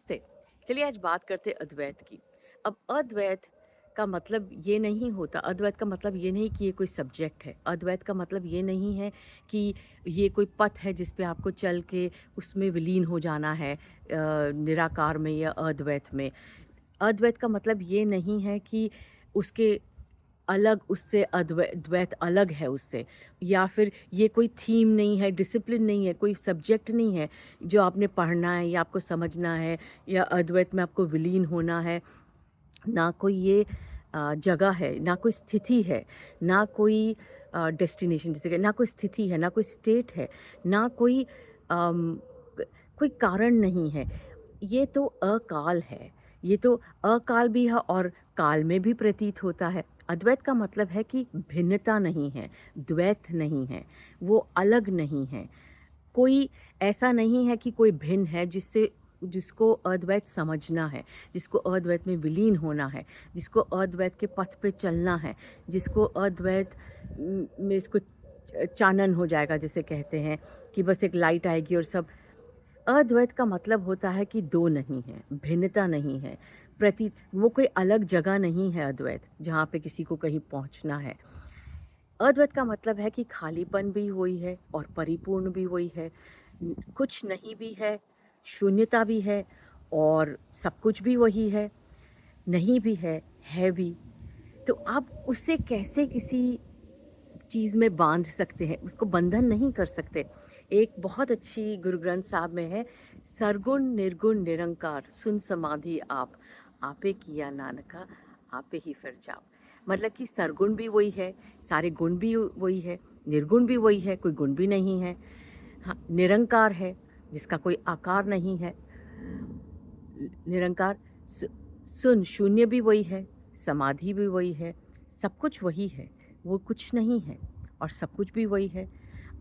नमस्ते। चलिए आज बात करते हैं अद्वैत की। अब अद्वैत का मतलब ये नहीं होता, अद्वैत का मतलब ये नहीं कि ये कोई सब्जेक्ट है। अद्वैत का मतलब ये नहीं है कि ये कोई पथ है जिस पे आपको चल के उसमें विलीन हो जाना है, निराकार में या अद्वैत में। अद्वैत का मतलब ये नहीं है कि उसके अलग उससे द्वैत अलग है उससे, या फिर ये कोई थीम नहीं है, डिसिप्लिन नहीं है, कोई सब्जेक्ट नहीं है जो आपने पढ़ना है या आपको समझना है या अद्वैत में आपको विलीन होना है। ना कोई ये जगह है, ना कोई स्थिति है, ना कोई डेस्टिनेशन, जैसे कि ना कोई स्थिति है, ना कोई स्टेट है, ना कोई अम, कोई कारण नहीं है। ये तो अकाल है। ये तो अकाल भी है और काल में भी प्रतीत होता है। अद्वैत का मतलब है कि भिन्नता नहीं है, द्वैत नहीं है, वो अलग नहीं है। कोई ऐसा नहीं है कि कोई भिन्न है जिसको अद्वैत समझना है, जिसको अद्वैत में विलीन होना है, जिसको अद्वैत के पथ पे चलना है, जिसको अद्वैत में इसको चानन हो जाएगा, जिसे कहते हैं कि बस एक लाइट आएगी और सब। अद्वैत का मतलब होता है कि दो नहीं है, भिन्नता नहीं है, वो कोई अलग जगह नहीं है अद्वैत, जहाँ पे किसी को कहीं पहुँचना है। अद्वैत का मतलब है कि खालीपन भी वही है और परिपूर्ण भी वही है। कुछ नहीं भी है, शून्यता भी है और सब कुछ भी वही है, नहीं भी है भी। तो आप उससे कैसे किसी चीज़ में बांध सकते हैं, उसको बंधन नहीं कर सकते। एक बहुत अच्छी गुरु ग्रंथ साहब में है, सरगुण निर्गुण निरंकार सुन समाधि आपे किया नानका आपे ही फिर जाओ। मतलब कि सरगुण भी वही है, सारे गुण भी वही है, निर्गुण भी वही है, कोई गुण भी नहीं है। हाँ, निरंकार है जिसका कोई आकार नहीं है। निरंकार सुन शून्य भी वही है, समाधि भी वही है, सब कुछ वही है, वो कुछ नहीं है और सब कुछ भी वही है।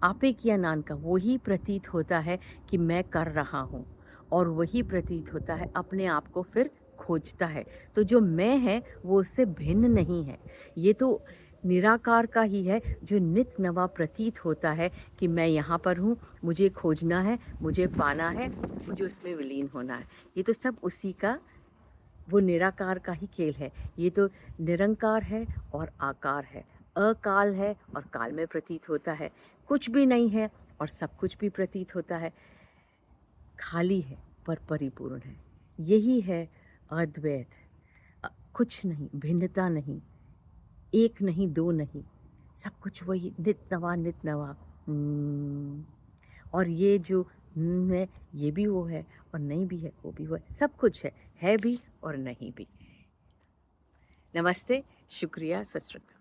आपे किया नान का वही प्रतीत होता है कि मैं कर रहा हूँ, और वही प्रतीत होता है अपने आप को फिर खोजता है। तो जो मैं है वो उससे भिन्न नहीं है। ये तो निराकार का ही है जो नित नवा प्रतीत होता है कि मैं यहाँ पर हूँ, मुझे खोजना है, मुझे पाना है, मुझे उसमें विलीन होना है। ये तो सब उसी का, वो निराकार का ही खेल है। ये तो निरंकार है और आकार है, अकाल है और काल में प्रतीत होता है, कुछ भी नहीं है और सब कुछ भी प्रतीत होता है, खाली है पर परिपूर्ण है। यही है अद्वैत। कुछ नहीं, भिन्नता नहीं, एक नहीं, दो नहीं, सब कुछ वही, नित नवा। हम्म, और ये जो है, ये भी वो है और नहीं भी है वो भी वो है, सब कुछ है भी और नहीं भी। नमस्ते, शुक्रिया, सत श्री अकाल।